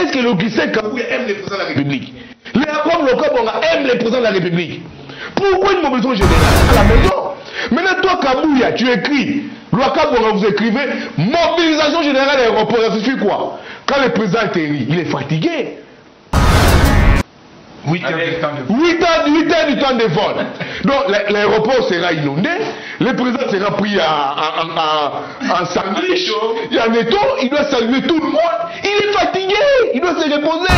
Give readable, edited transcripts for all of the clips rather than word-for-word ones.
est-ce que l'Augustin Kabouya aime les présidents de la République? Léopold Lokabonga aime les présidents de la République. Pourquoi une mobilisation générale à la maison? Maintenant, toi, Kabouya, tu écris. Lokabonga, vous écrivez mobilisation générale à l'aéroport. Ça suffit quoi? Quand le président atterrit, il est fatigué. 8 heures du temps de vol. Donc l'aéroport sera inondé, le président sera pris en sandwich, il y a un étau, il doit saluer tout le monde, il est fatigué, il doit se reposer.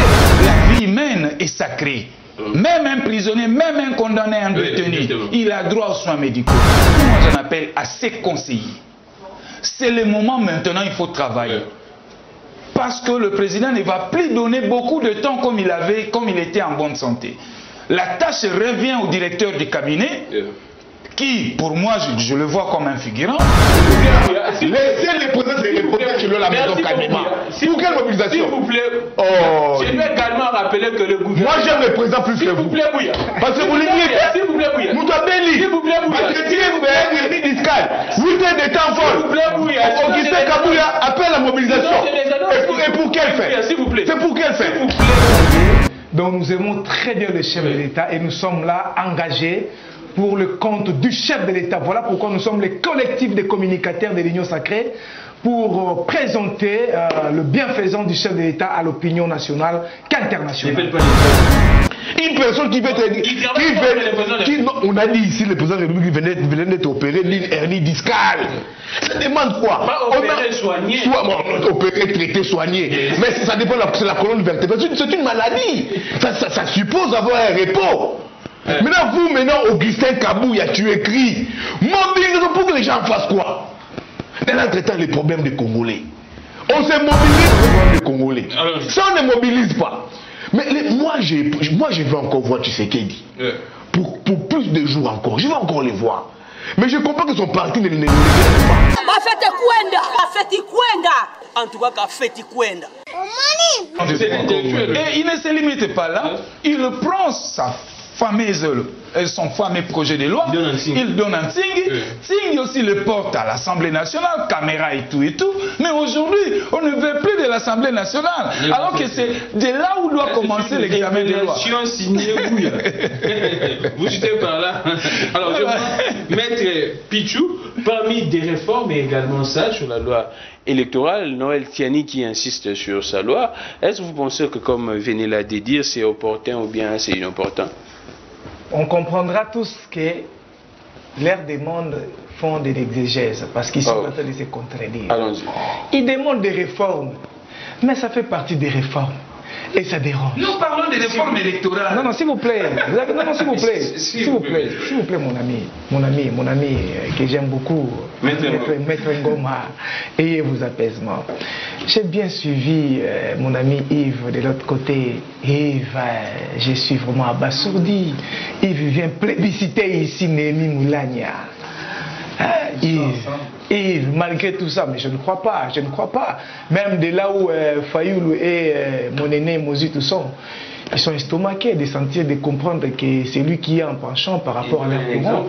La vie humaine est sacrée. Même un prisonnier, même un condamné, un détenu, il a droit aux soins médicaux. Moi j'en appelle à ses conseillers. C'est le moment maintenant, il faut travailler. Parce que le président ne va plus donner beaucoup de temps comme il était en bonne santé. La tâche revient au directeur du cabinet, qui, pour moi, je le vois comme un figurant. Laissez les présidents se reposer chez la maison calmement. Pour quelle mobilisation? S'il vous plaît, je vais également rappeler que le gouvernement... Moi j'aime le président plus que vous. S'il vous plaît, Bouya. Parce que vous l'ignorez. S'il vous plaît, Bouya. Moutouabeli. S'il vous plaît, Bouya. Parce que vous avez un vernis discal. 8 heures de temps folle. S'il vous plaît, Bouya. Augustin Kabouya appelle la mobilisation. Et pour quelle fin? S'il vous plaît. C'est pour quelle fin? Donc nous aimons très bien le chef de l'État et nous sommes là engagés pour le compte du chef de l'État. Voilà pourquoi nous sommes les collectifs des communicateurs de l'Union Sacrée pour présenter le bienfaisant du chef de l'État à l'opinion nationale qu'internationale. Une personne qui veut être... on a dit ici, le président de la République venait d'être opéré d'une hernie discale. Ça demande quoi? Pas opérer, soigner. Opérer, traiter, soigner. Mais ça dépend de la colonne vertébrale. C'est une maladie. Ça suppose avoir un repos. Maintenant, Augustin Kabouya, tu écris mobilisation pour que les gens fassent quoi? En traitant les problèmes des Congolais. On se mobilise pour les problèmes des Congolais. Ça, on ne mobilise pas. Mais moi, je veux encore voir Tshisekedi. Pour plus de jours encore. Je veux encore les voir. Mais je comprends que son parti ne les vient pas. En tout cas, Kafeti Kwenda. Et il ne se limite pas là. Il prend son fameux projet de loi, il donne un Tsing, Tsing aussi le porte à l'Assemblée nationale, caméra et tout, mais aujourd'hui, on ne veut plus de l'Assemblée nationale, alors que c'est de là où doit commencer l'examen des lois. Vous jetez par là. Alors, je vais mettre Pichou parmi des réformes et également ça sur la loi électorale. Noël Tiani qui insiste sur sa loi. Est-ce que vous pensez que, comme venez là de dire, c'est opportun ou bien c'est inopportun? On comprendra tous que leurs demandes font de l'exégèse parce qu'ils sont en train de se contredire. Ils demandent des réformes, mais ça fait partie des réformes. Et ça dérange. Nous parlons des réformes électorales. Non, s'il vous plaît. Non, s'il vous plaît. S'il vous plaît, mon ami, que j'aime beaucoup, Maître Ngoma, ayez vos apaisements. J'ai bien suivi mon ami Yves de l'autre côté. Yves, je suis vraiment abasourdi. Yves vient plébisciter ici Némi Moulania. Yves, malgré tout ça, mais je ne crois pas. Même de là où Fayoulou et mon aîné Mozitou sont, ils sont estomaqués de sentir, de comprendre que c'est lui qui est en penchant par rapport à leur courant.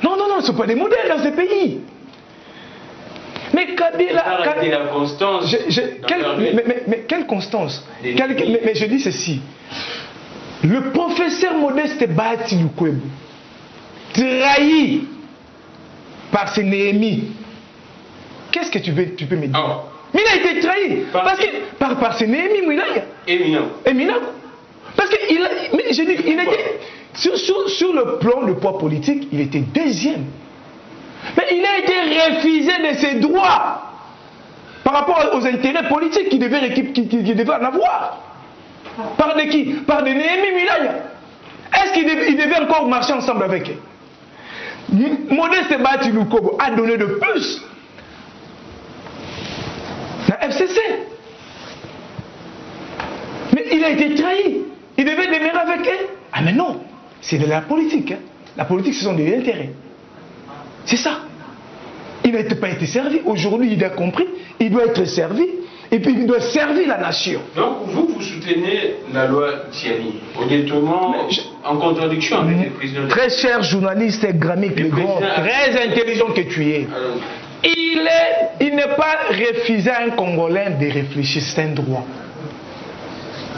Non, ce ne sont pas des modèles dans ces pays. Mais Kabila... la constance. Mais quelle constance? Mais je dis ceci. Le professeur Modeste Bahati Lukwebo, trahi par ses Néhémies. Qu'est-ce que tu peux me dire? Mais il a été trahi par ses Néhémies, éminent. Parce que il était sur le plan de poids politique, il était deuxième. Mais il a été refusé de ses droits par rapport aux intérêts politiques qu'il devait en avoir. Par de qui? Par des Néhémies Milaya. Est-ce qu'il devait encore marcher ensemble avec eux? Modeste Bahati Lukwebo a donné de plus. La FCC. Mais il a été trahi. Il devait demeurer avec eux. Ah mais non, c'est de la politique. Hein. La politique, ce sont des intérêts. C'est ça. Il n'a pas été servi. Aujourd'hui, il a compris. Il doit être servi. Et puis, il doit servir la nation. Donc, vous soutenez la loi Tiani, au détriment, en contradiction avec le président. Très cher journaliste Grammic Legrand, très intelligent que tu es. Il n'est pas refusé à un Congolais de réfléchir, c'est un droit.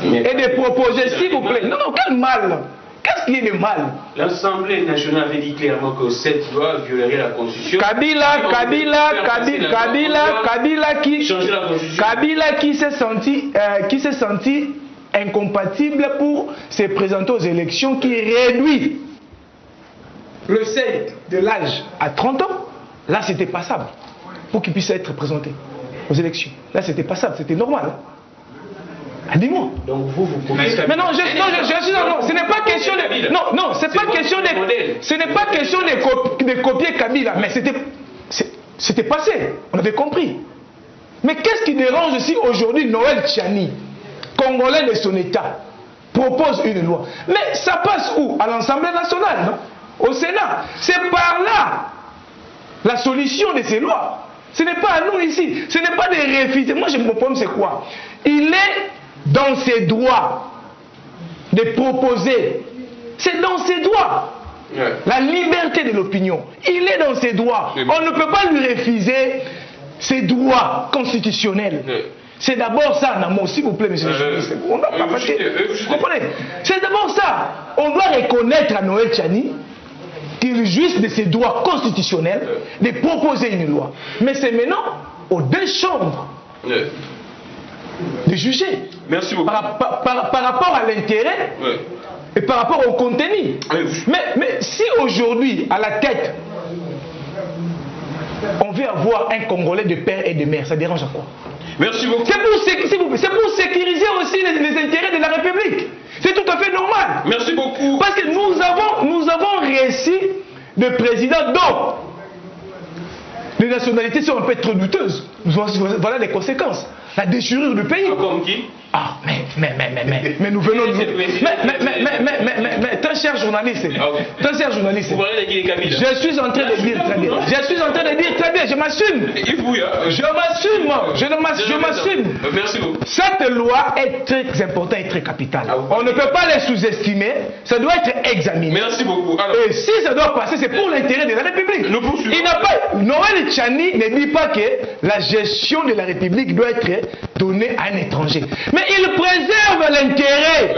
et de proposer, s'il vous plaît. Non, non, quel mal? Qu'est-ce qui est de mal? L'Assemblée nationale avait dit clairement que cette loi violerait la Constitution. Kabila qui s'est senti incompatible pour se présenter aux élections, qui réduit le seuil de l'âge à 30 ans. Là, c'était passable pour qu'il puisse être présenté aux élections. Là, c'était passable, c'était normal. Dis-moi. Donc vous copiez. Mais non, ce n'est pas question de. Non, c'est pas question de. Ce n'est pas question de copier Kabila, mais c'était passé. On avait compris. Mais qu'est-ce qui dérange si aujourd'hui Noël Tchani, Congolais de son État, propose une loi? Mais ça passe où? À l'Assemblée nationale, non? Au Sénat. C'est par là la solution de ces lois. Ce n'est pas à nous ici. Ce n'est pas de refuser. Moi, mon problème, c'est quoi? Il est dans ses droits de proposer. C'est dans ses droits. Ouais. La liberté de l'opinion. Il est dans ses droits. On ne peut pas lui refuser ses droits constitutionnels. Ouais. C'est d'abord ça, Namo, s'il vous plaît, monsieur le journaliste. Vous comprenez? C'est d'abord ça. On doit reconnaître à Noël Tchani qu'il jouisse de ses droits constitutionnels de proposer une loi. Mais c'est maintenant aux deux chambres de juger. Merci beaucoup. Par rapport à l'intérêt et par rapport au contenu. Mais si aujourd'hui, à la tête, on veut avoir un Congolais de père et de mère, ça dérange à quoi? Merci beaucoup. C'est pour sécuriser aussi les intérêts de la République. C'est tout à fait normal. Merci beaucoup. Parce que nous avons réussi de présidents dont les nationalités sont un peu trop douteuses. Voilà les conséquences. La déchirure du pays. Comme qui? Ah, mais nous venons de... Mais, très cher journaliste, très cher journaliste, Vous parlez de Guinée Kabila. je suis en train de dire très bien. Je suis en train de dire très bien, je m'assume. Je m'assume, moi. Je m'assume. Merci beaucoup. Cette loi est très importante et très capitale. On ne peut pas les sous-estimer. Ça doit être examiné. Merci beaucoup. Alors, Et si ça doit passer, c'est pour l'intérêt de la République. Nous poursuivons. Il n'a pas... Noël Tchani ne dit pas que la gestion de la République doit être donnée à un étranger. Mais il préserve l'intérêt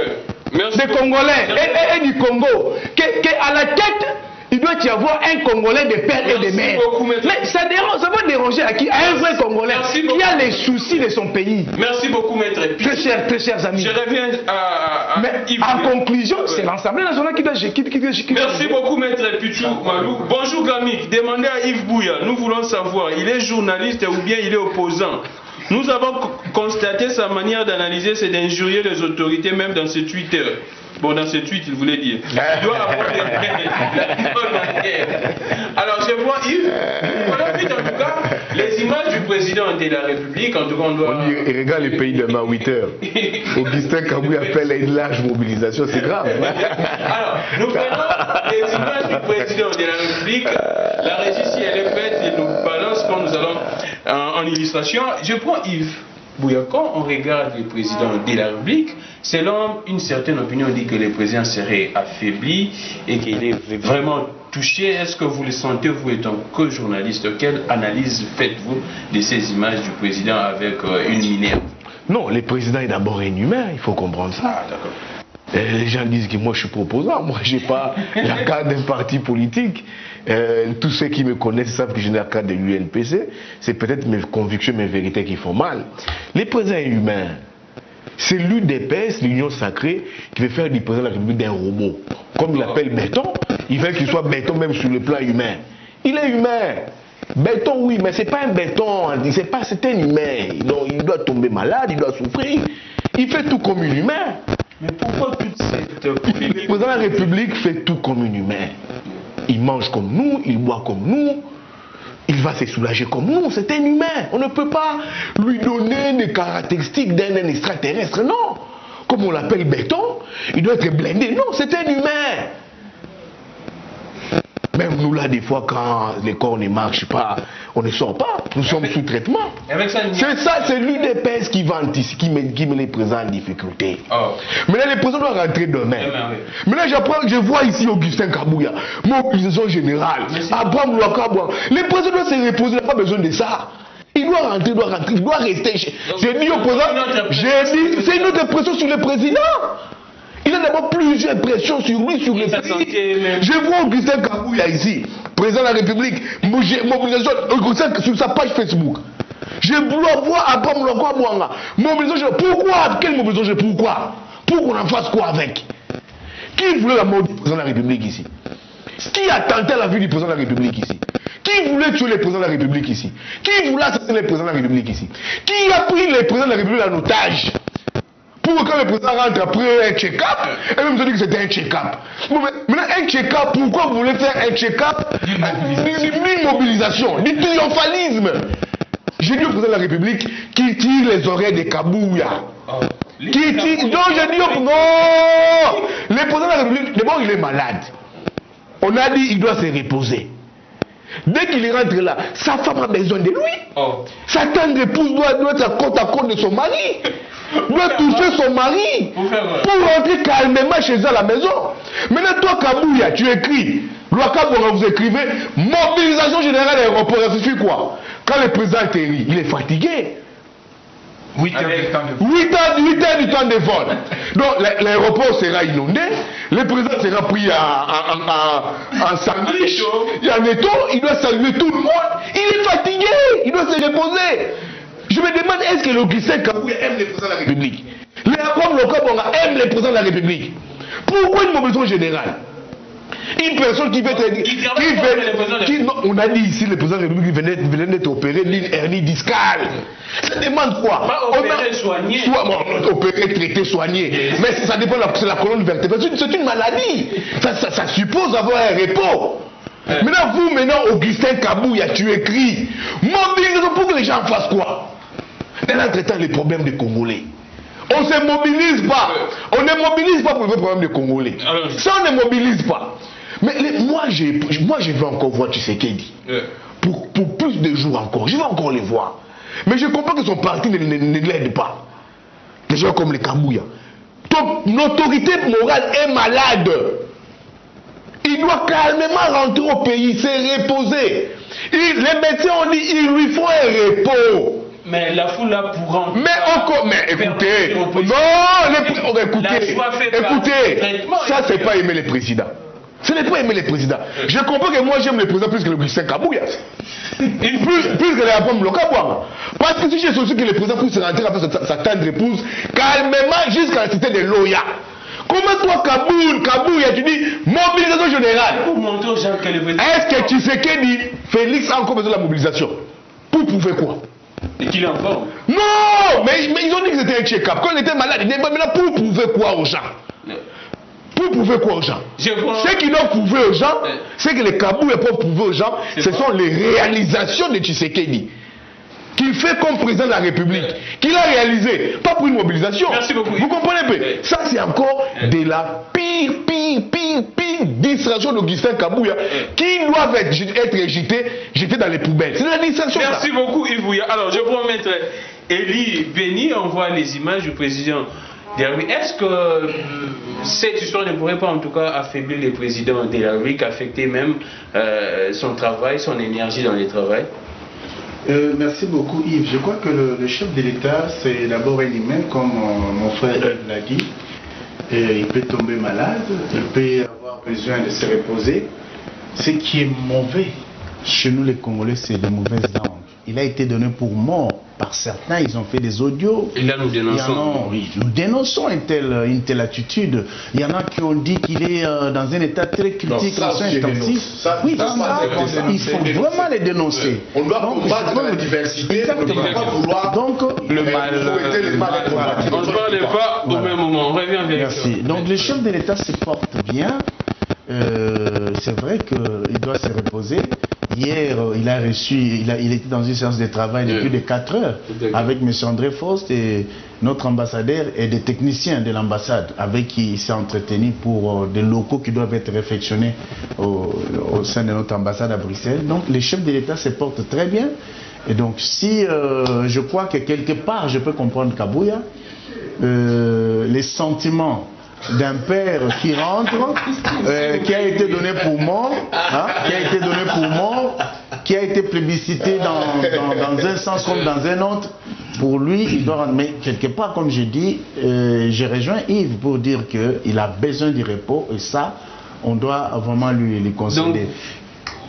des Congolais et du Congo. Qu'à la tête, il doit y avoir un Congolais de père et de mère. Mais ça va déranger à qui? À un vrai Congolais qui a les soucis de son pays. Merci beaucoup, maître. Très chers amis. Je reviens à Mais Yves. en conclusion, c'est l'Assemblée nationale qui doit... Merci beaucoup, maître Pichou Malou. Bonjour, Gamik. Demandez à Yves Bouya. Nous voulons savoir, il est journaliste ou bien il est opposant? Nous avons constaté sa manière d'analyser, c'est d'injurier les autorités, même dans ses Twitter. Bon, dans ses tweets, il voulait dire. Il doit avoir la bonne manière. Alors, je vois Yves. Voilà, vite, en tout cas, les images du président de la République, en tout cas, on doit... On dit, regarde les pays demain à 8h. Augustin Kabou appelle à une large mobilisation, c'est grave. Alors, nous prenons les images du président de la République. La régie, si elle est faite, et nous balance quand nous allons en illustration. Je prends Yves Bouya. Quand on regarde le président de la République, selon une certaine opinion, on dit que le président serait affaibli et qu'il est vraiment touché. Est-ce que vous le sentez, vous étant que journaliste? Quelle analyse faites-vous de ces images du président avec une minerve? Non, le président est d'abord un humain, il faut comprendre ça. Ah, d'accord. Les gens disent que moi je suis proposant, moi je n'ai pas la carte d'un parti politique. Tous ceux qui me connaissent savent que je n'ai la carte de l'UNPC. C'est peut-être mes convictions, mes vérités qui font mal. Le président est humain. C'est l'UDPS, l'Union sacrée, qui veut faire du président de la République d'un robot. Comme il l'appelle béton, il veut qu'il soit béton même sur le plan humain. Il est humain. Béton, oui, mais c'est pas un béton, c'est un humain. Donc, il doit tomber malade, il doit souffrir. Il fait tout comme un humain. Mais pourquoi toute cette polémique? Le président de la République fait tout comme un humain. Il mange comme nous, il boit comme nous, il va se soulager comme nous, c'est un humain. On ne peut pas lui donner des caractéristiques d'un extraterrestre, non. Comme on l'appelle béton, il doit être blindé. Non, c'est un humain. Même nous là, des fois, quand les corps ne marchent pas, on ne sort pas. Nous sommes sous traitement. C'est ça, c'est l'UDPS qui va qui met les présidents en difficulté. Oh. Maintenant, les présidents doivent rentrer demain. Maintenant, je vois ici Augustin Kabouya, mobilisation générale. Abraham Louakabouan. Les présidents doivent se reposer, il n'a pas besoin de ça. Il doit rentrer, il doit rester. J'ai dit au président, c'est une autre pression sur le président. Il a d'abord plusieurs pressions sur lui, sur le pays. Je vois Augustin Kabouya ici, président de la République, mobilisation sur sa page Facebook. Je dois voir Abraham Loko Mwanga. Mobilisation. Pourquoi? Quelle mobilisation? Pourquoi? Pour qu'on en fasse quoi avec? Qui voulait la mort du président de la République ici? Qui a tenté la vie du président de la République ici? Qui voulait tuer le président de la République ici? Qui voulait assassiner le président de la République ici? Qui a pris le président de la République en otage? Pour que quand le président rentre après un check-up, et même se dit que c'était un check-up. Bon, maintenant, un check-up, pourquoi vous voulez faire un check-up? Une mobilisation, du triomphalisme. J'ai dit au président de la République qui tire les oreilles des Kabouya. Qui tire. Non, j'ai dit au. Non! Le président de la République, d'abord, il est malade. On a dit qu'il doit se reposer. Dès qu'il rentre là, sa femme a besoin de lui. Sa tendre épouse doit être à côte de son mari. Doit toucher son mari. Pour rentrer calmement chez eux à la maison. Maintenant, toi, Kabouya, tu écris. Vous écrivez mobilisation générale à l'aéroport. Ça suffit quoi? Quand le président atterrit, il est fatigué. 8 heures du temps de vol. 8 heures du temps de vol. Donc l'aéroport sera inondé, le président sera pris en sandwich, en étau, il doit saluer tout le monde. Il est fatigué, il doit se reposer. Je me demande, est-ce que l'Augustin Kabouya aime le président de la République? Léopold Loko aime le président de la République. Pourquoi une mobilisation générale? Une personne qui veut être. Non, on a dit ici le président de la République venait d'être opéré d'une hernie discale. Ça demande quoi? Opéré, soigné. Opéré, traité, soigné. Mais ça dépend, c'est la colonne vertébrale. C'est une maladie. Ça suppose avoir un repos. Maintenant, Augustin Kabouya, tu écris mobilisation pour que les gens fassent quoi? Dans l'entretemps, les problèmes des Congolais. On ne se mobilise pas. On ne mobilise pas pour les problèmes des Congolais. Ça, on ne mobilise pas. Mais moi, je veux encore voir Tshisekedi. Pour plus de jours encore. Je veux encore les voir. Mais je comprends que son parti ne l'aide pas. Des gens comme les Kabouya. Ton autorité morale est malade. Il doit calmement rentrer au pays, se reposer. Les médecins ont dit qu'il lui faut un repos. Mais la foule là pour rentrer. Mais écoutez, ça c'est pas aimer les présidents. Ce n'est pas aimer les présidents. Je comprends que moi j'aime les présidents plus que le Augustin Kabouya. Plus que les Abraham Loko Mwanga. Parce que si j'ai souci que le président puisse rentrer avec sa tendre épouse calmement jusqu'à la cité de Loya. Comment toi, Kabouya, tu dis mobilisation générale? Pour montrer aux gens que le président. Est-ce que Tshisekedi, Félix a encore besoin de la mobilisation? Pour prouver quoi? Et qu'il est en forme. Non, mais ils ont dit que c'était un check-up. Quand il était malade, il dit maintenant pour prouver quoi aux gens? Pour prouver quoi aux gens? Ce qu'ils doivent prouver aux gens, c'est que les Kabouya peuvent prouver aux gens, ce sont les réalisations de Tshisekedi. Qu'il fait comme président de la République, qu'il a réalisé, pas pour une mobilisation. Merci beaucoup. Vous comprenez peu? Ça c'est encore de la pire distraction d'Augustin Kabouya qui doivent être jetés dans les poubelles. C'est de la distraction. Merci beaucoup Yves. Alors je prends maître Elie Béni, on voit les images du président. Est-ce que cette histoire ne pourrait pas en tout cas affaiblir le président de la République, affecter même son travail, son énergie dans le travail? Merci beaucoup Yves. Je crois que le chef de l'État, c'est d'abord un humain, comme mon frère l'a dit. Il peut tomber malade, il peut avoir besoin de se reposer. Ce qui est mauvais chez nous les Congolais, c'est de mauvaises langues. Il a été donné pour mort par certains, ils ont fait des audios. Et là nous dénonçons. Nous dénonçons une telle attitude. Il y en a qui ont dit qu'il est dans un état très critique, intensif. Oui, il faut vraiment les dénoncer. On doit combattre la diversité, on ne doit pas vouloir le mal. On ne parle pas au même moment. On revient avec Merci. Donc le chef de l'État se porte bien. C'est vrai qu'il doit se reposer. Hier, il était dans une séance de travail de plus de 4 heures avec M. André Faust et notre ambassadeur et des techniciens de l'ambassade avec qui il s'est entretenu pour des locaux qui doivent être réfectionnés au sein de notre ambassade à Bruxelles. Donc les chefs de l'État se portent très bien. Et donc si je crois que quelque part je peux comprendre Kabouya, les sentiments d'un père qui qui a été donné pour mort, qui a été été plébiscité dans un sens comme dans un autre, pour lui, il doit... Mais quelque part, comme je dis, j'ai rejoint Yves pour dire qu'il a besoin du repos, et ça, on doit vraiment lui concéder.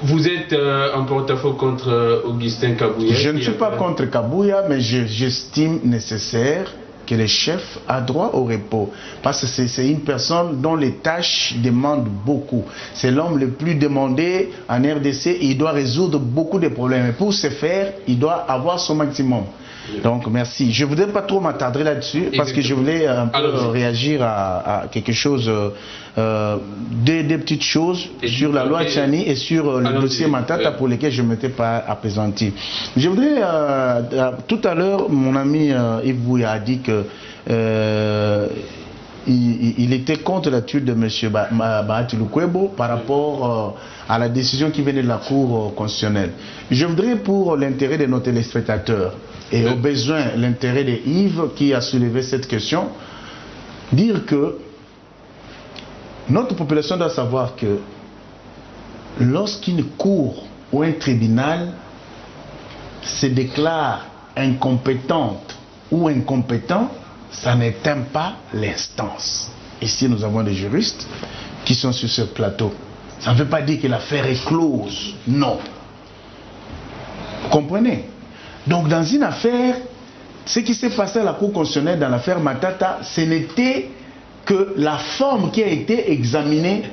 Vous êtes en porte-à-faux contre Augustin Kabouya? Je ne suis pas contre Kabouya, mais j'estime nécessaire que le chef a droit au repos. Parce que c'est une personne dont les tâches demandent beaucoup. C'est l'homme le plus demandé en RDC et il doit résoudre beaucoup de problèmes. Et pour ce faire, il doit avoir son maximum. Donc merci. Je ne voudrais pas trop m'attarder là-dessus parce que je voulais un peu réagir à quelque chose, des petites choses sur la loi Tchani et sur le dossier Matata pour lesquels je ne m'étais pas appesanti. Je voudrais, tout à l'heure, mon ami Yves Bouya a dit que il était contre la tuile de M. Bahati Lukwebo par rapport à la décision qui venait de la Cour constitutionnelle. Je voudrais, pour l'intérêt de nos téléspectateurs et au besoin l'intérêt de Yves qui a soulevé cette question, dire que notre population doit savoir que lorsqu'une cour ou un tribunal se déclare incompétente ou incompétent, ça n'éteint pas l'instance. Ici, nous avons des juristes qui sont sur ce plateau. Ça ne veut pas dire que l'affaire est close. Non. Vous comprenez? Donc, dans une affaire, ce qui s'est passé à la Cour constitutionnelle dans l'affaire Matata, ce n'était que la forme qui a été examinée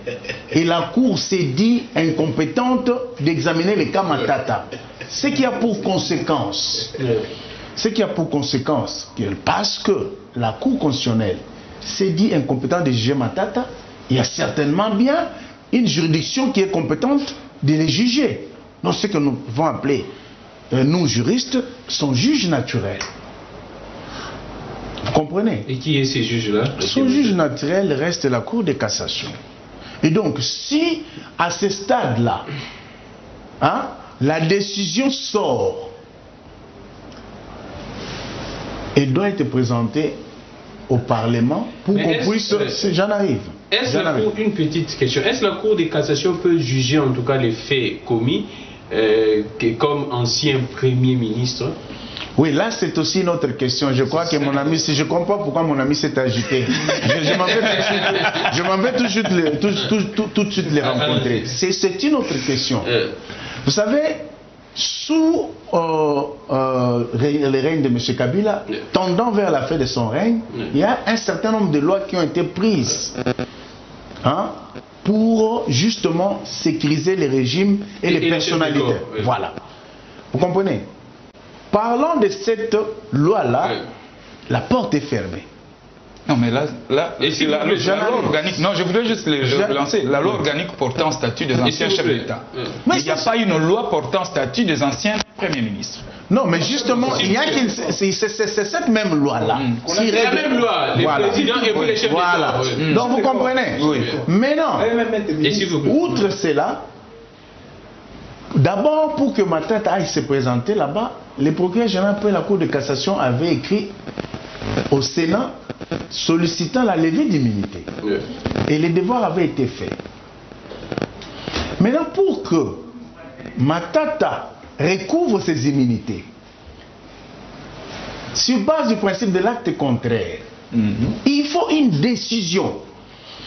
et la Cour s'est dit incompétente d'examiner le cas Matata. Ce qui a pour conséquence... parce que la Cour constitutionnelle s'est dit incompétente de juger Matata, il y a certainement bien une juridiction qui est compétente de les juger. Donc ce que nous pouvons appeler, nous juristes, sont juges naturels. Vous comprenez? Et qui est ces juges-là? Son juge naturel reste la Cour de cassation. Et donc, si à ce stade-là, la décision sort, elle doit être présentée au Parlement pour qu'on puisse... J'en arrive. Une petite question. Est-ce que la Cour de cassation peut juger en tout cas les faits commis comme ancien Premier ministre? Oui, là c'est aussi une autre question. Je crois que mon ami, si je ne comprends pas pourquoi mon ami s'est agité, je m'en vais tout de suite les rencontrer. C'est une autre question. Vous savez, sous le règne de M. Kabila, tendant vers la fin de son règne, il y a un certain nombre de lois qui ont été prises pour justement sécuriser les régimes et les personnalités. Voilà. Vous comprenez? Parlant de cette loi-là, la porte est fermée. Non, mais là c'est la loi organique. Non, je voudrais juste le relancer. La loi organique portant statut des anciens chefs d'État. Mais il n'y a pas une loi portant statut des anciens premiers ministres. Non, mais justement, il y a c'est cette même loi-là. C'est la même loi, les présidents et les chefs d'État. Donc vous comprenez? Oui. Mais non, outre cela, d'abord pour que Matata aille se présenter là-bas, le procureur général de la Cour de cassation avait écrit au Sénat sollicitant la levée d'immunité. Et les devoirs avaient été faits. Maintenant, pour que Matata recouvre ses immunités, sur base du principe de l'acte contraire, il faut une décision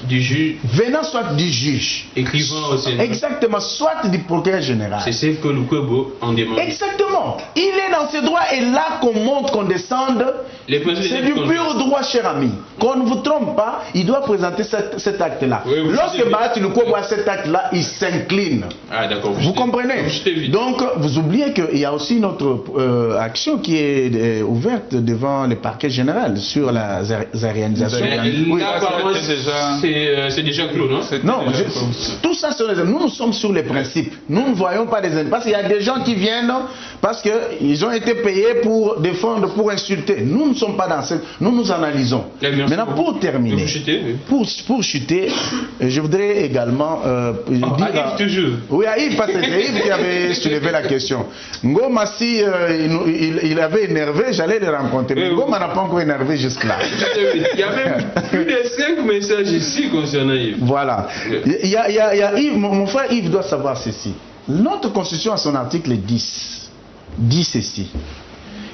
du juge, venant soit du juge, écrivant au Sénat, exactement, soit du procureur général. C'est ce que Lukwebo en demande. Exactement. Il est dans ses droits et là qu'on monte, qu'on descende, c'est du pur droit, cher ami. Qu'on ne vous trompe pas, il doit présenter cet acte-là. Oui, lorsque Bahati Lukwebo a cet acte-là, il s'incline. Ah, d'accord. Vous comprenez? Donc, vous oubliez qu'il y a aussi une autre action qui est ouverte devant le parquet général sur la réalisation. C'est déjà clos, non? Non, tout ça, nous sommes sur les principes. Nous ne voyons pas des... Parce qu'il y a des gens qui viennent parce qu'ils ont été payés pour défendre, pour insulter. Nous ne sommes pas dans cette... Nous analysons. Maintenant, pour terminer, pour chuter, je voudrais également dire... Yves toujours. Oui, à Yves, parce que c'est Yves qui avait soulevé la question. Ngoma, si il avait énervé, j'allais le rencontrer. Mais Ngoma n'a pas encore énervé jusque-là. Il y a même plus de 5 messages ici concernant Yves. Voilà. Il y a Yves, mon frère Yves doit savoir ceci. Notre constitution, à son article 10, dit ceci,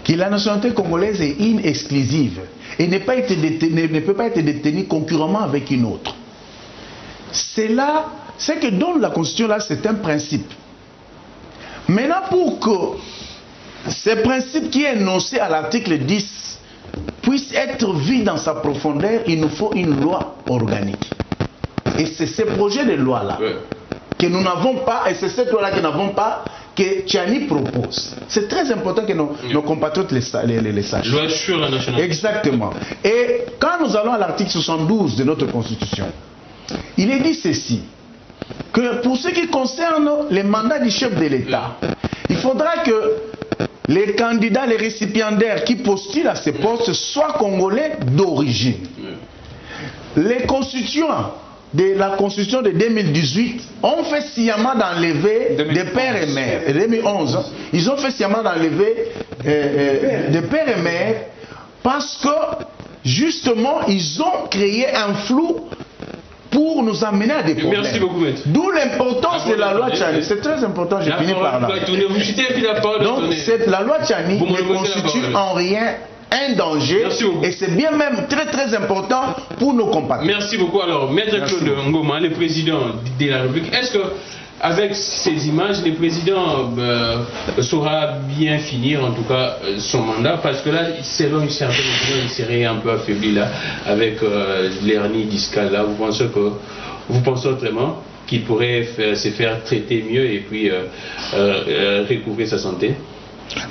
que la nationalité congolaise est inexclusive et ne peut pas être détenue concurremment avec une autre. C'est que dans la constitution, là, c'est un principe. Maintenant, pour que ce principe qui est énoncé à l'article 10 puisse être vu dans sa profondeur, il nous faut une loi organique. Et c'est ce projet de loi-là que nous n'avons pas, et c'est cette loi-là que nous n'avons pas, que Tchani propose. C'est très important que nos compatriotes les sachent. Loi sur la nationalité. Exactement. Et quand nous allons à l'article 72 de notre Constitution, il est dit ceci, que pour ce qui concerne les mandats du chef de l'État, il faudra que les candidats, les récipiendaires qui postulent à ces postes soient congolais d'origine. Les constituants de la Constitution de 2018 ont fait sciemment d'enlever des pères et mères. Et 2011, ils ont fait sciemment d'enlever des pères et mères parce que justement, ils ont créé un flou pour nous amener à des problèmes. Merci beaucoup, maître. D'où l'importance de la loi Tchani. C'est très important, j'ai fini par là. Donc, la loi Tchani ne constitue en rien un danger et c'est bien même très très important pour nos compatriotes. Merci beaucoup. Alors, maître Claude Ngoma, le président de la République, est-ce que avec ces images, le président saura bien finir en tout cas son mandat, parce que là, selon une certaine opinion, il serait un peu affaibli là avec l'hernie discale là. Vous pensez autrement qu'il pourrait se faire traiter mieux et puis recouvrir sa santé?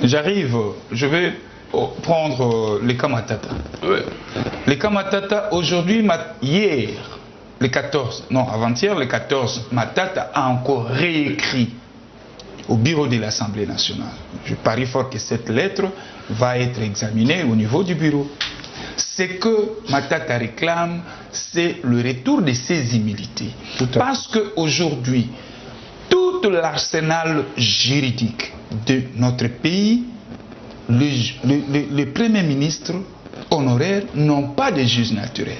J'arrive, je vais prendre les cas Matata. Ouais. Les cas Matata, aujourd'hui, hier, le 14, non, avant-hier, le 14, Matata a encore réécrit au bureau de l'Assemblée nationale. Je parie fort que cette lettre va être examinée au niveau du bureau. Ce que Matata réclame, c'est le retour de ses immunités. Parce qu'aujourd'hui, tout l'arsenal juridique de notre pays, les premiers ministres honoraires n'ont pas de juge naturel.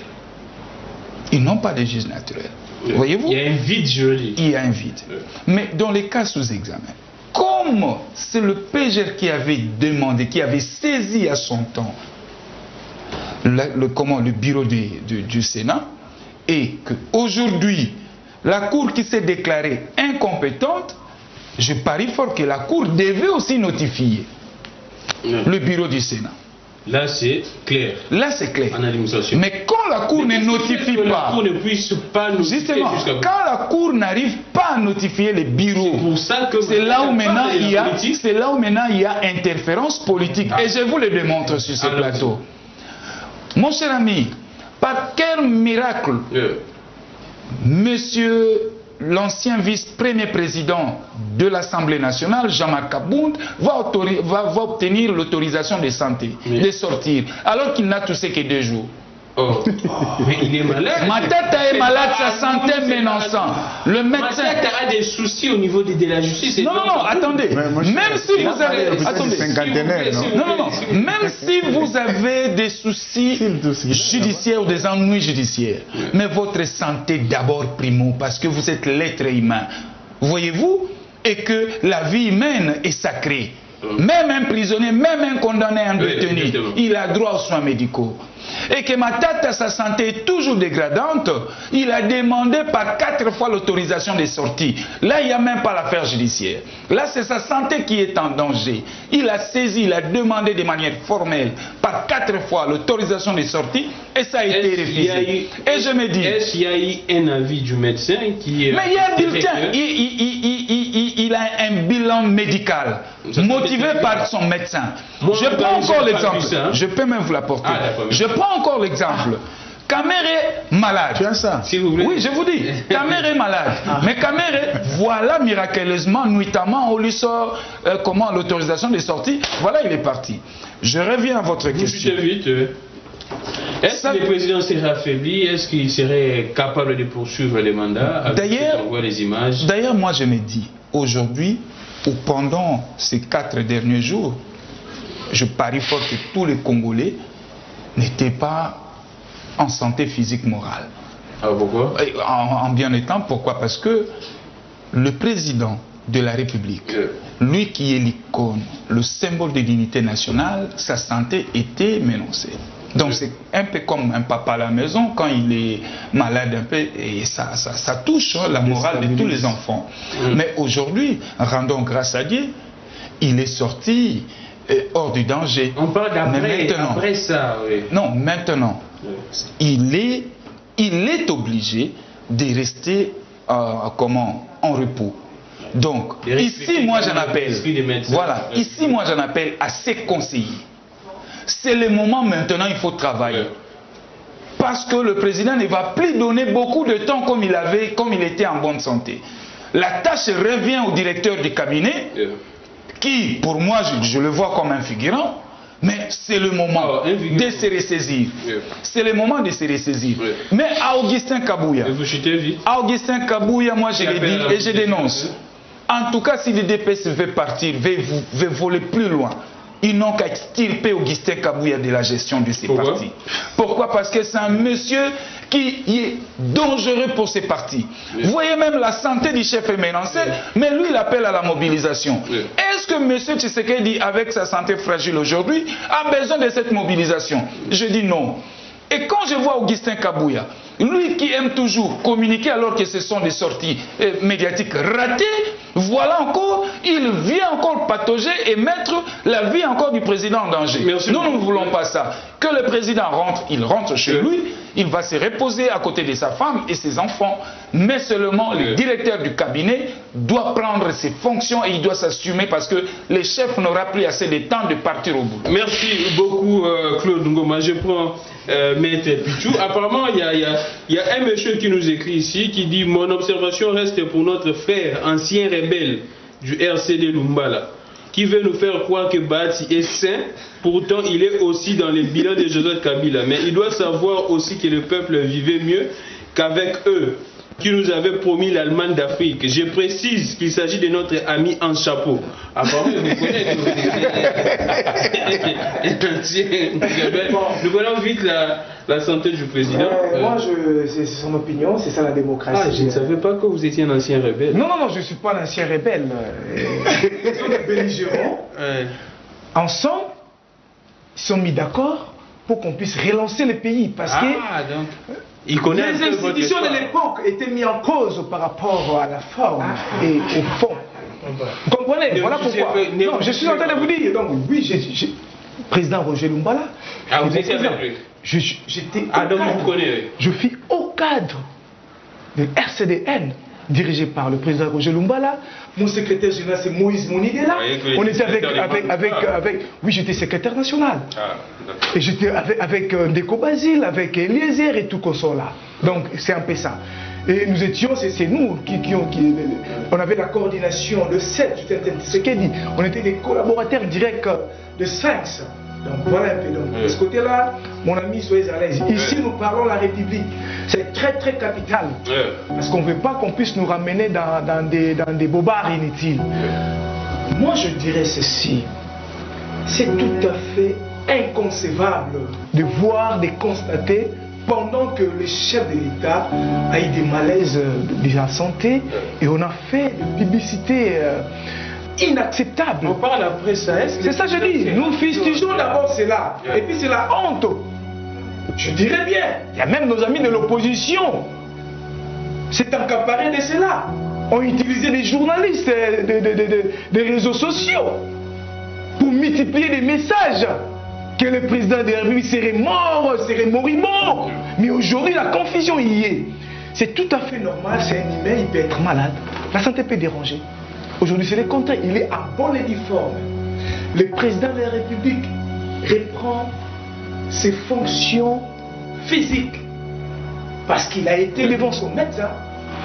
Ils n'ont pas de juge naturel. Voyez-vous? Il y a un vide juridique. Il y a un vide. Mais dans les cas sous examen, comme c'est le PGR qui avait demandé, qui avait saisi à son temps le bureau du Sénat, et qu'aujourd'hui, la Cour qui s'est déclarée incompétente, je parie fort que la Cour devait aussi notifier le bureau du Sénat. Là, c'est clair. Là, c'est clair. En administration. Mais quand la Cour ne notifie pas, la Cour ne puisse pas notifier, justement, quand la Cour n'arrive pas à notifier les bureaux, c'est là où maintenant il y a interférence politique. Et je vous le démontre sur ce plateau. Mon cher ami, par quel miracle, monsieur l'ancien vice-premier président de l'Assemblée nationale, Jean-Marc Kabound, va obtenir l'autorisation de santé, de sortir, alors qu'il n'a touché que 2 jours. Oh. Mais il est malade. Matata est malade, sa santé est menaçante. Le médecin a des soucis au niveau de la justice. Non, attendez. Même si vous avez... Attendez. Même si vous avez des soucis judiciaires ou des ennuis judiciaires, mais votre santé d'abord primo, parce que vous êtes l'être humain. Voyez-vous? Et que la vie humaine est sacrée. Même un prisonnier, même un condamné, un détenu, il a droit aux soins médicaux. Et que Matata, sa santé est toujours dégradante, il a demandé par 4 fois l'autorisation de sortie. Là, il n'y a même pas l'affaire judiciaire. Là, c'est sa santé qui est en danger. Il a saisi, il a demandé de manière formelle par 4 fois l'autorisation de sortie et ça a été refusé. Et je me dis... Est-ce qu'il y a eu un avis du médecin qui... Mais il y a un bulletin, il a un bilan médical motivé par son médecin. Je prends encore l'exemple. Je peux même vous l'apporter. Je prends encore l'exemple. Kamere malade. Tu as ça? Si vous voulez. Oui, je vous dis. Kamere malade. Mais Kamere, voilà miraculeusement, nuitamment, on lui sort comment l'autorisation de sortie. Voilà, il est parti. Je reviens à votre question. Vite. Est-ce que le président serait affaibli? Est-ce qu'il serait capable de poursuivre les mandats? D'ailleurs, moi je me dis, aujourd'hui, ou pendant ces 4 derniers jours, je parie fort que tous les Congolais n'étaient pas en santé physique morale. Ah, pourquoi? En bien étant, pourquoi? Parce que le président de la République, lui qui est l'icône, le symbole de l'unité nationale, sa santé était menacée. Donc c'est un peu comme un papa à la maison, quand il est malade un peu, et ça touche la morale de tous les enfants. Mais aujourd'hui, rendons grâce à Dieu, il est sorti hors du danger. On parle d'après ça. Oui. Non, maintenant, il est obligé de rester en repos. Donc, ici, moi j'en appelle, voilà, ici, moi j'en appelle à ses conseillers. C'est le moment maintenant, il faut travailler. Parce que le président ne va plus donner beaucoup de temps comme il était en bonne santé. La tâche revient au directeur du cabinet, qui, pour moi, je le vois comme un figurant, mais c'est le moment de se ressaisir. C'est le moment de se ressaisir. Mais à Augustin Kabouya, moi je l'ai dit et je dénonce. En tout cas, si le DPS veut partir, veut voler plus loin, ils n'ont qu'à extirper Augustin Kabouya de la gestion de ces partis. Pourquoi? Parce que c'est un monsieur qui est dangereux pour ces partis. Vous voyez même la santé du chef est menacée, mais lui il appelle à la mobilisation. Est-ce que monsieur Tshisekedi, avec sa santé fragile aujourd'hui, a besoin de cette mobilisation? Je dis non. Et quand je vois Augustin Kabouya, lui qui aime toujours communiquer alors que ce sont des sorties médiatiques ratées, voilà encore, il vient encore patauger et mettre la vie encore du président en danger. Nous ne voulons pas ça. Que le président rentre, il rentre chez lui, il va se reposer à côté de sa femme et ses enfants, mais seulement le directeur du cabinet doit prendre ses fonctions et il doit s'assumer parce que le chef n'aura plus assez de temps de partir au bout. Merci beaucoup Claude Ngoma. Je prends Maître Pichou. Apparemment, il y a un monsieur qui nous écrit ici qui dit « Mon observation reste pour notre frère, ancien rebelle du RCD Lumbala, qui veut nous faire croire que Bahati est saint, pourtant il est aussi dans les bilans de Joseph Kabila. Mais il doit savoir aussi que le peuple vivait mieux qu'avec eux, qui nous avaient promis l'Allemagne d'Afrique. Je précise qu'il s'agit de notre ami en chapeau. Apparemment, vous connaissez. Nous voyons vite la santé du président. Moi, c'est son opinion, c'est ça la démocratie. Ah, je ne savais pas que vous étiez un ancien rebelle. Non, je ne suis pas un ancien rebelle. Ils sont des belligérants. Ensemble, ils sont mis d'accord pour qu'on puisse relancer le pays. Parce que les institutions de l'époque étaient mises en cause par rapport à la forme et au fond. Vous comprenez? Voilà pourquoi. Non, je suis en train de vous dire. Donc, oui, président Roger Lumbala. Ah, vous étiez avec lui? J'étais donc vous connaissez. Je suis au cadre de RCDN, dirigé par le président Roger Lumbala. Mon secrétaire général, c'est Moïse Monidela. On était avec oui, j'étais secrétaire national. Et j'étais avec Ndeko Basile, avec Eliezer et tout ça là. Donc, c'est un peu ça. Et nous étions, c'est nous on avait la coordination, le 7, ce qu'elle dit. On était des collaborateurs directs de Sphinx. Donc voilà un peu. Donc, de ce côté-là, mon ami, soyez à l'aise. Ici, nous parlons de la République. C'est très très capital. Parce qu'on ne veut pas qu'on puisse nous ramener dans des bobards inutiles. Moi, je dirais ceci. C'est tout à fait inconcevable de voir, de constater, pendant que le chef de l'État a eu des malaises de la santé, et on a fait des publicités inacceptables. On parle après ça. C'est ça que je dis. Nous fustigeons d'abord cela. Et puis c'est la honte. Je dirais bien. Il y a même nos amis de l'opposition. C'est accaparé de cela. On utilisait des journalistes des réseaux sociaux pour multiplier des messages que le président de la République serait mort, serait moribond. Mais aujourd'hui, la confusion y est. C'est tout à fait normal, c'est un humain, il peut être malade. La santé peut déranger. Aujourd'hui, c'est le contraire, il est à bon et due forme. Le président de la République reprend ses fonctions physiques. Parce qu'il a été devant son médecin.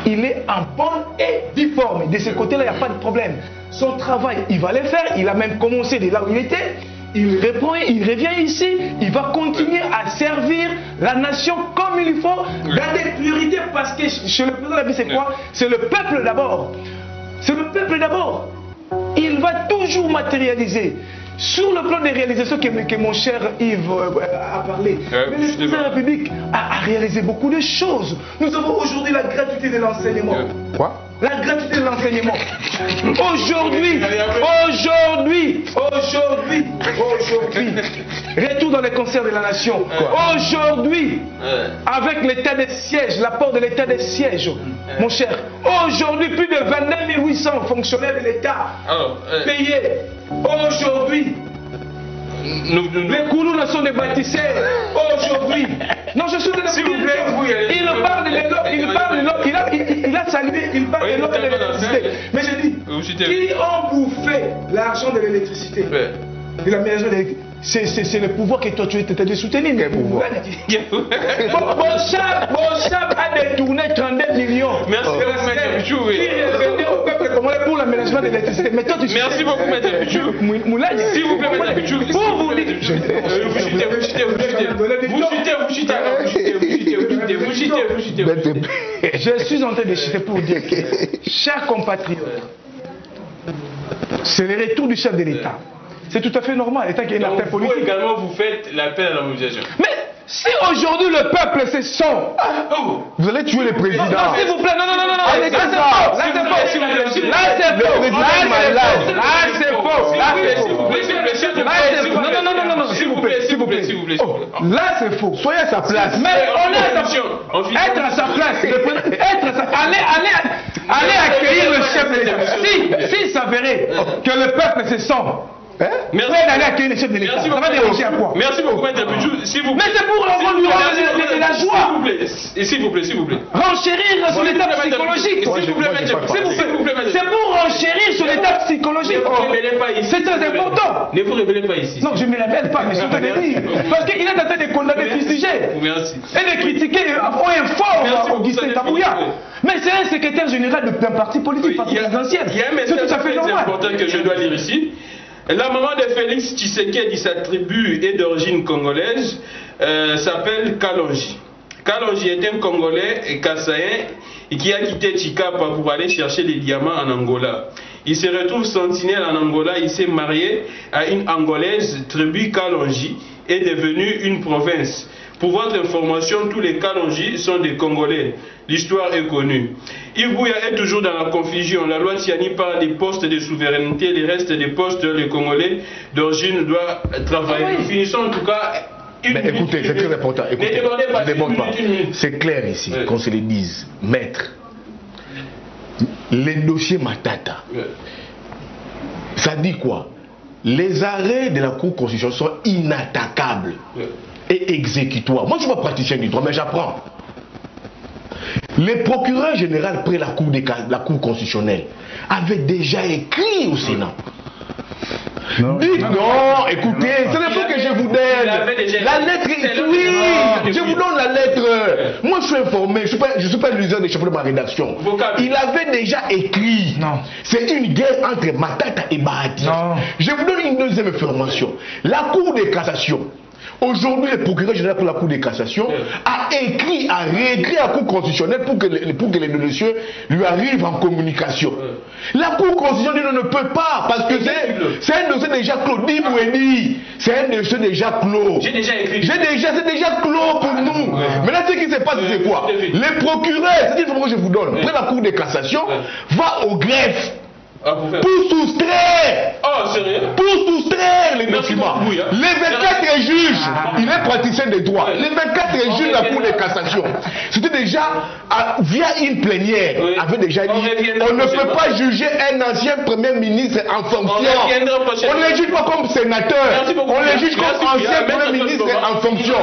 Il est en bonne et due forme. De ce côté-là, il n'y a pas de problème. Son travail, il va le faire. Il a même commencé de là où il était. Il répond, il revient ici, il va continuer à servir la nation comme il faut, dans des priorités, parce que chez le président de la République, c'est quoi? C'est le peuple d'abord. C'est le peuple d'abord. Il va toujours matérialiser. sur le plan des réalisations que mon cher Yves a parlé, mais le président de la République a réalisé beaucoup de choses. Nous avons aujourd'hui la gratuité de l'enseignement. Quoi? La gratuité de l'enseignement. Aujourd'hui, retour dans les concerts de la nation. Aujourd'hui, avec l'état des sièges, l'apport de l'état des sièges, mon cher, aujourd'hui, plus de 29 800 fonctionnaires de l'État payés. Aujourd'hui, les coulous ne sont des bâtisseurs. Aujourd'hui, non, je suis de la il parle de l'eau, il a salué, il parle de l'eau et de l'électricité. Mais je dis, qui ont bouffé l'argent de l'électricité, de l'aménagement de l'électricité? C'est le pouvoir que toi tu étais de soutenir. Quel pouvoir? Bochab a détourné 32 millions. Merci beaucoup, Maître Pichou. Au peuple congolais pour l'aménagement de l'électricité. Merci beaucoup, Maître Pichou. S'il vous plaît, Maître Pichou. Pour vous dire. Je suis en train de chuter pour dire que, chers compatriotes, c'est le retour du chef de l'État. C'est tout à fait normal, étant qu'il y a une affaire politique. Vous également, vous faites l'appel à la mobilisation. Mais si aujourd'hui le peuple se sent, vous allez tuer le président. Non, s'il vous plaît, non, là c'est faux. Là c'est faux. Soyez à sa place. Mais on est être à sa place. Allez accueillir le chef de l'État. S'il s'avérait que le peuple se sent, merci d'aller accueillir le chef de l'État. Ça va déranger à quoi? Merci beaucoup, Maître Pichou. Mais c'est pour l'envoi de la joie. S'il vous plaît. Renchérir sur l'état psychologique. S'il vous plaît. C'est pour renchérir sur l'état psychologique. Ne vous révélez pas ici. C'est très important. Ne vous révélez pas ici. Non, je ne me révèle pas, mais je te le dis. Parce qu'il est en train de condamner, fustiger. Merci. Et de critiquer haut et fort Augustin Kabouya. Mais c'est un secrétaire général d'un parti politique, parti présidentiel. Il y a un message très important que je dois lire ici. La maman de Félix Tshisekedi, sa tribu est d'origine congolaise, s'appelle Kalonji. Kalonji est un Congolais et Kassaïen qui a quitté Chikapa pour aller chercher les diamants en Angola. Il se retrouve sentinelle en Angola, il s'est marié à une Angolaise, tribu Kalonji est devenue une province. Pour votre information, tous les Kalonji sont des Congolais. L'histoire est connue. Yves Buya est toujours dans la confusion. La loi Tiani parle des postes de souveraineté, les restes des postes, les Congolais d'origine doivent travailler. Nous finissons en tout cas. Mais écoutez, c'est très important. Écoutez, ne demande pas. C'est clair ici, qu'on se le dise. Maître, les dossiers Matata, ça dit quoi? Les arrêts de la Cour constitutionnelle sont inattaquables et exécutoires. Moi, je ne suis pas praticien du droit, mais j'apprends. Les procureurs généraux près la Cour constitutionnelle avaient déjà écrit au Sénat. Dites non, écoutez, c'est le mot que je vous donne. La lettre, oui, je vous donne la lettre. Moi, je suis informé, je ne suis pas l'useur des chefs de ma rédaction. Il avait déjà écrit. C'est une guerre entre Matata et Bahati. Je vous donne une deuxième information. La Cour de cassation. Aujourd'hui, le procureur général pour la Cour de cassation a réécrit à la Cour constitutionnelle pour que les dossiers lui arrivent en communication. La Cour constitutionnelle ne peut pas, parce que c'est un dossier déjà clos. C'est un dossier déjà clos. J'ai déjà écrit. C'est déjà clos pour nous. Maintenant, ce qui se passe, c'est quoi? Les procureurs, c'est une fois que je vous donne, après la Cour de cassation, va au greffe. Pour soustraire les documents. Les 24 juges, il est praticien des droits. Les 24 juges de la Cour de cassation, c'était déjà via une plénière, avait déjà dit on ne peut pas juger un ancien premier ministre en fonction. On ne les juge pas comme sénateur, on les juge comme ancien premier ministre en fonction.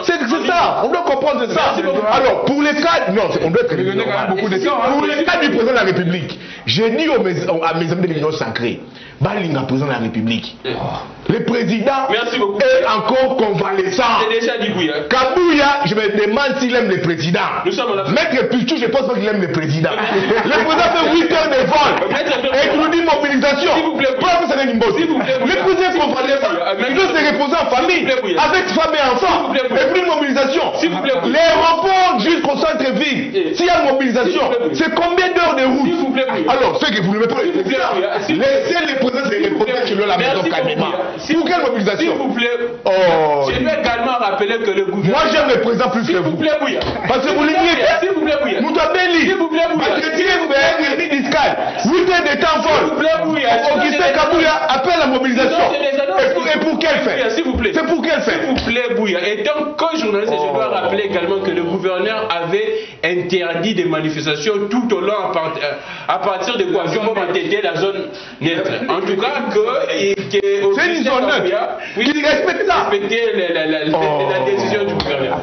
C'est ça, on doit comprendre ça. Alors pour les cas, non, on doit être pour les cas du président de la République, j'ai dit à mes amis de l'Union sacrée, Balinga, président de la République. Le président est encore convalescent. C'est déjà dit Bouya. Kabouya, je me demande s'il aime le président. Maître Pichou, je ne pense pas qu'il aime le président. Le président fait 8 heures de vol. Et il nous dit mobilisation. S'il vous plaît. Le président est convalescent. Il doit se reposer en famille. Avec femme et enfants. Et puis une mobilisation. Les reports jusqu'au centre-ville. S'il y a une mobilisation, c'est combien d'heures de route? Alors, ceux que vous ne mettez pas, laissez les présidents se reposer chez brûler la maison Kanima. Pour quelle mobilisation? S'il vous plaît, oh, je vais également rappeler que le gouvernement... Moi j'aime le président plus que vous. S'il vous plaît, Bouya. Parce que vous l'ignorez. S'il vous plaît, Bouya. S'il vous plaît, Bouya. Parce que tu es fiscal. 8 heures de temps folle. S'il vous plaît, Bouya. Augustin Kabouya appelle la mobilisation. Et pour quelle fin? S'il vous plaît. C'est pour quelle fin? S'il vous plaît, Bouya. Et donc, comme journaliste, je dois rappeler également que le gouverneur avait interdit des manifestations tout au long à partir de quoi? Du moment où était la zone neutre. En tout cas, c'est une zone neutre. Qui respecte ça. Respecter la décision du gouverneur.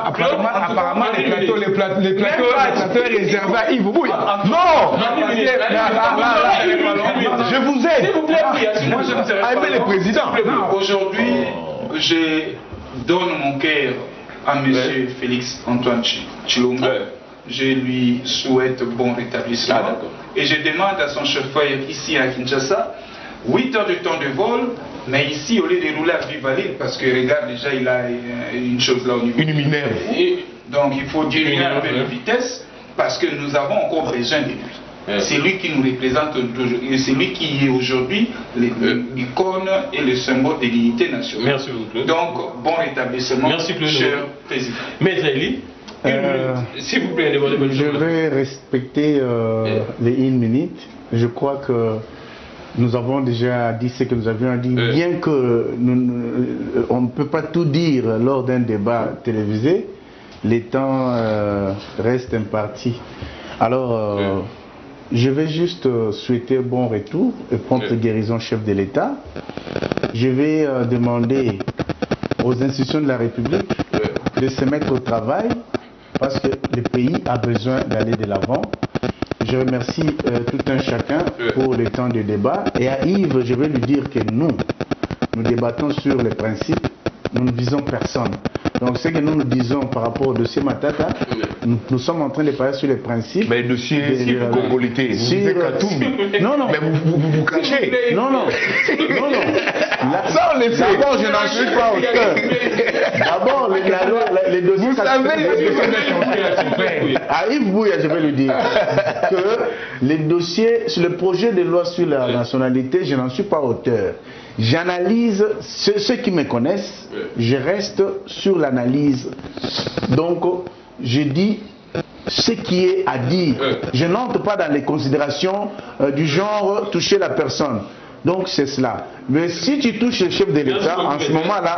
Apparemment, les plateaux réservés à Yves Bouya. Non. Je vous aide. S'il vous plaît, Bouya. Aimez le président. Aujourd'hui, je donne mon cœur à M. Félix Antoine Tshilombo. Je lui souhaite bon rétablissement. Et je demande à son chauffeur ici à Kinshasa 8 heures de temps de vol, mais ici au lieu de rouler à vive allure, parce que regarde déjà il a une chose là au niveau. Une minerve. Donc il faut diminuer un peu la vitesse parce que nous avons encore besoin de lui. C'est lui qui nous représente aujourd'hui, c'est lui qui est aujourd'hui l'icône et le symbole de l'unité nationale. Merci beaucoup. Donc, bon rétablissement, cher président. Maître Eli, s'il vous plaît, je vais respecter les 1 minute. Je crois que nous avons déjà dit ce que nous avions dit, bien que on ne peut pas tout dire lors d'un débat télévisé, les temps restent impartis. Alors, je vais juste souhaiter bon retour et prompte guérison chef de l'État. Je vais demander aux institutions de la République de se mettre au travail parce que le pays a besoin d'aller de l'avant. Je remercie tout un chacun pour le temps de débat. Et à Yves, je vais lui dire que nous débattons sur les principes, nous ne visons personne. Donc ce que nous disons par rapport au dossier Matata, nous sommes en train de parler sur les principes. Mais le dossier congolité, non, non. Mais vous cachez. Non. Ça on le sait. D'abord, je n'en suis pas auteur. D'abord, les dossiers... Vous savez, à Yves Bouya, je vais lui dire que les dossiers, sur le projet de loi sur la nationalité, je n'en suis pas auteur. J'analyse ceux qui me connaissent, je reste sur l'analyse. Donc, je dis ce qui est à dire. Je n'entre pas dans les considérations du genre toucher la personne. Donc c'est cela. Mais si tu touches le chef de l'État, en ce moment-là...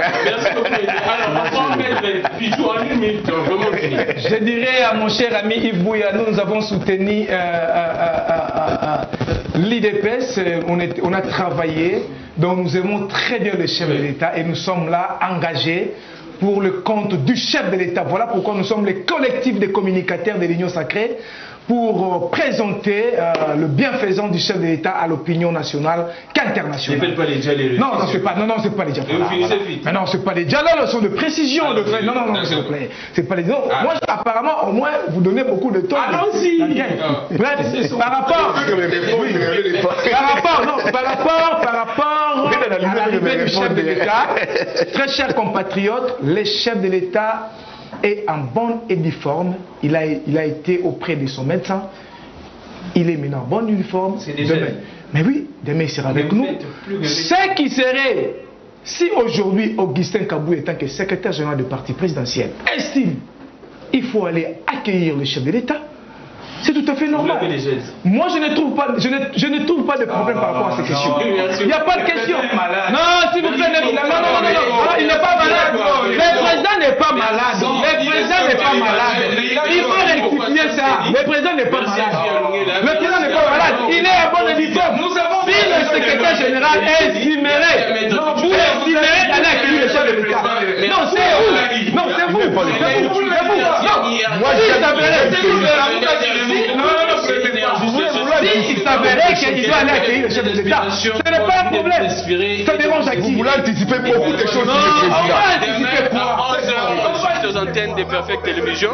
Je dirais à mon cher ami Yves Bouya, nous avons soutenu l'IDPS, on a travaillé, donc nous aimons très bien le chef de l'État et nous sommes là engagés pour le compte du chef de l'État. Voilà pourquoi nous sommes les collectifs des communicateurs de l'Union sacrée pour présenter le bienfaisant du chef de l'État à l'opinion nationale qu'internationale. Ne faites pas les dialogues. Non, c'est pas les dialogues. Vous finissez vite. Mais non, c'est pas les dialogues, ce sont de précision. Non, s'il vous plaît. C'est pas les dialogues. Moi, apparemment, au moins, vous donnez beaucoup de temps. Allons-y. Par rapport à l'arrivée du chef de l'État, très chers compatriotes, le chef de l'État est en bonne et due forme. Il a été auprès de son médecin. Il est maintenant en bonne uniforme. Mais oui, demain il sera avec nous. Ce qui serait, si aujourd'hui Augustin Kabouya, étant que secrétaire général du parti présidentiel, estime il faut aller accueillir le chef de l'État, c'est tout à fait normal. Moi, je ne trouve pas de problème par rapport à ces questions. Il n'y a pas de question. Non, s'il vous plaît, non, il n'est pas malade. Le président n'est pas malade. Le président n'est pas malade. Il faut rectifier ça. Le président n'est pas malade. Le président n'est pas malade. Il est à bon uniforme. Si le secrétaire général estimerait, vous estimerez d'aller accueillir le chef de l'État. Non, c'est vous. Non, c'est vous. Moi, je s'avérait. Il s'avérait qu'il doit aller accueillir le chef de l'État. Ce n'est pas un problème. Ça dérange à qui? Vous voulez anticiper beaucoup de choses sur le président. On va anticiper quoi? Aux antennes de Perfect Télévision.